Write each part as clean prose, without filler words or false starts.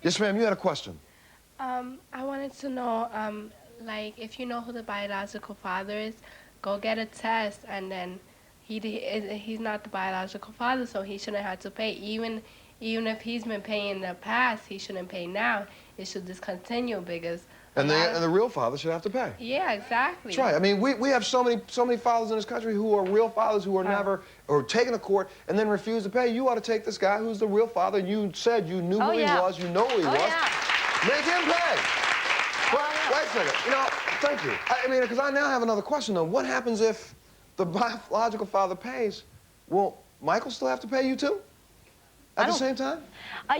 Yes, ma'am, you had a question. I wanted to know, like, if you know who the biological father is, go get a test, and then he's not the biological father, so he shouldn't have to pay. Even if he's been paying in the past, he shouldn't pay now. It should discontinue because And the real father should have to pay. yeah, exactly. That's right. I mean, we have so many fathers in this country who are real fathers who are never, or taken to court and then refuse to pay. You ought to take this guy who's the real father. You said you knew who he was, you know who he was. Yeah. Make him pay. But, wait a second. You know, thank you. I mean, because I now have another question, though. What happens if the biological father pays? Will Michael still have to pay you, too? At the same time?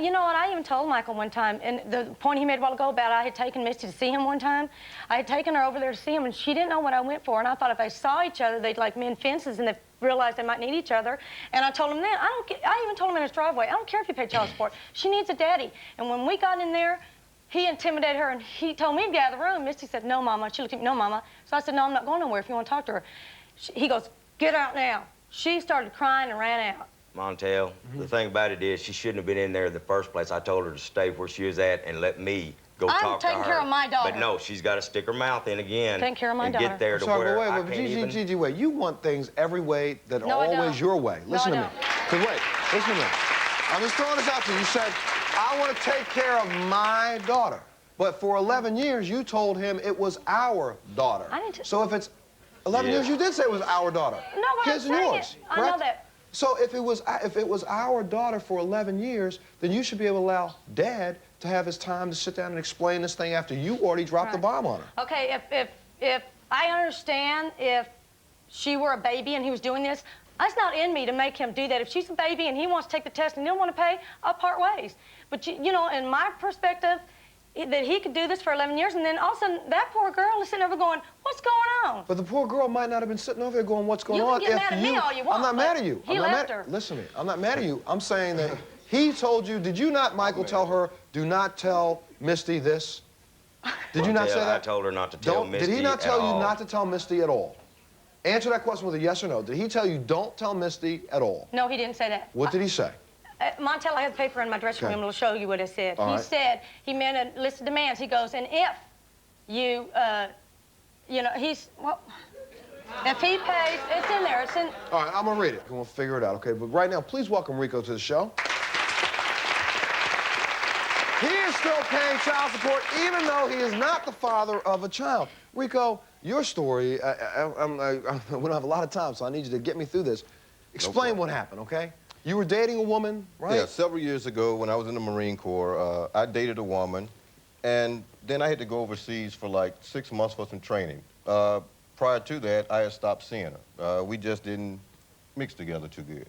You know what, I even told Michael one time, and the point he made a while ago about I had taken Misty to see him one time, I had taken her over there to see him, and she didn't know what I went for, and I thought if they saw each other, they'd like mend fences, and they realized they might need each other. And I told him then, I even told him in his driveway, I don't care if you pay child support. She needs a daddy. And when we got in there, he intimidated her, and he told me to get out of the room. Misty said, no, Mama. She looked at me, no, Mama. So I said, no, I'm not going nowhere if you want to talk to her. He goes, get out now. She started crying and ran out. Montel, the thing about it is she shouldn't have been in there in the first place. I told her to stay where she was at and let me go talk to her. I'm taking care of my daughter. But no, she's got to stick her mouth in again. Taking care of my daughter. And get there to where I can't even... Gigi, wait. You want things every way that are always your way. Listen to me. Because wait, listen to me. I'm just throwing this out to you. You said, I want to take care of my daughter. But for 11 years, you told him it was our daughter. I didn't... So if it's 11 years, you did say it was our daughter. No, but His and yours, I know that. So if it was our daughter for 11 years, then you should be able to allow Dad to have his time to sit down and explain this thing after you already dropped the bomb on her. Okay, if I understand if she were a baby and he was doing this, that's not in me to make him do that. If she's a baby and he wants to take the test and he don't want to pay, I'll part ways. But, you know, in my perspective, that he could do this for 11 years, and then all of a sudden, that poor girl is sitting over going, what's going on? But the poor girl might not have been sitting over there going, what's going on? You can get mad at me all you want. I'm not mad at you. He left her. Listen to me. I'm not mad at you. I'm saying that he told you, did you not, Michael, tell her, do not tell Misty this? Did you not say that? I told her not to tell Misty. Did he not tell you not to tell Misty at all? Answer that question with a yes or no. Did he tell you don't tell Misty at all? No, he didn't say that. What did he say? Montel, I have the paper in my dressing room. It'll show you what it said. All he right. said he made a list of demands. He goes, and if you, you know, if he pays, it's in there. It's in. All right, I'm gonna read it. We'll figure it out, okay? But right now, please welcome Rico to the show. He is still paying child support, even though he is not the father of a child. Rico, your story, we don't have a lot of time, so I need you to get me through this. Explain what happened, okay? You were dating a woman, right? Yeah, several years ago when I was in the Marine Corps, I dated a woman, and then I had to go overseas for like 6 months for some training. Prior to that, I had stopped seeing her. We just didn't mix together too good.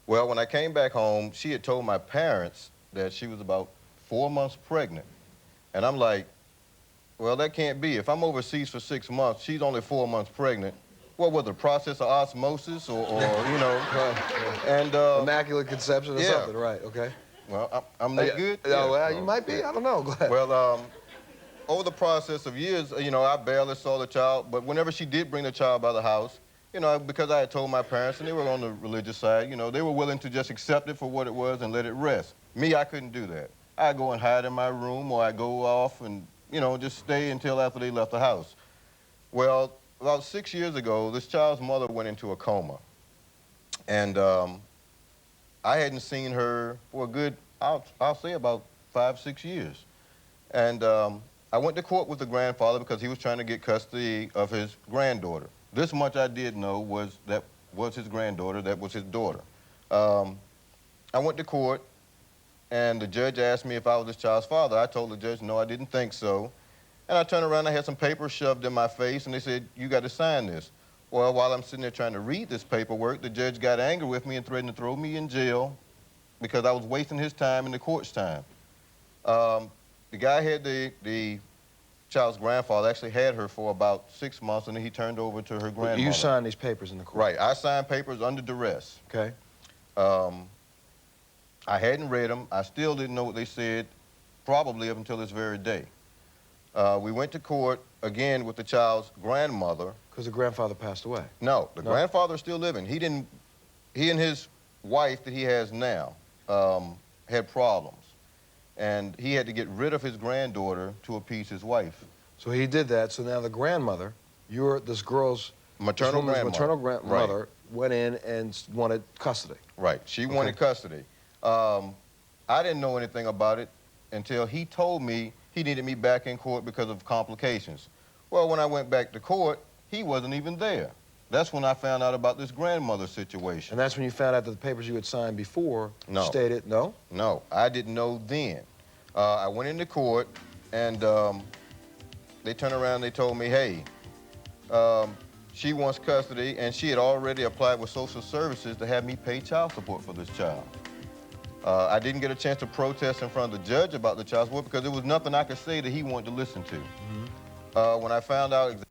Well, when I came back home, she had told my parents that she was about 4 months pregnant. And I'm like, well, that can't be. If I'm overseas for 6 months, she's only 4 months pregnant. What was the process of osmosis or you know, and... Immaculate conception or something, right, okay. Well, I'm that good? Yeah, well, you might be, I don't know, go ahead. Well, over the process of years, you know, I barely saw the child, but whenever she did bring the child by the house, you know, because I had told my parents, and they were on the religious side, you know, they were willing to just accept it for what it was and let it rest. Me, I couldn't do that. I'd go and hide in my room, or I'd go off and, you know, just stay until after they left the house. Well, about 6 years ago, this child's mother went into a coma. And I hadn't seen her for a good, I'll say about 5, 6 years. And I went to court with the grandfather because he was trying to get custody of his granddaughter. This much I did know was that was his granddaughter, that was his daughter. I went to court, and the judge asked me if I was this child's father. I told the judge, no, I didn't think so. And I turned around, I had some papers shoved in my face, and they said, you got to sign this. Well, while I'm sitting there trying to read this paperwork, the judge got angry with me and threatened to throw me in jail because I was wasting his time and the court's time. The guy had the child's grandfather, actually had her for about 6 months, and then he turned over to her grandmother. You signed these papers in the court? Right. I signed papers under duress. Okay. I hadn't read them. I still didn't know what they said, probably up until this very day. We went to court, again, with the child's grandmother. Because the grandfather passed away? No, the grandfather's still living. He and his wife that he has now had problems. and he had to get rid of his granddaughter to appease his wife. So he did that. So now the grandmother, this girl's Maternal grandmother. maternal grandmother Right. went in and wanted custody. Right. She wanted custody. I didn't know anything about it until he told me he needed me back in court because of complications. Well, when I went back to court, he wasn't even there. That's when I found out about this grandmother situation. And that's when you found out that the papers you had signed before No. stated no? No, I didn't know then. I went into court, and they turned around and they told me, hey, she wants custody, and she had already applied with social services to have me pay child support for this child. I didn't get a chance to protest in front of the judge about the child support because there was nothing I could say that he wanted to listen to. When I found out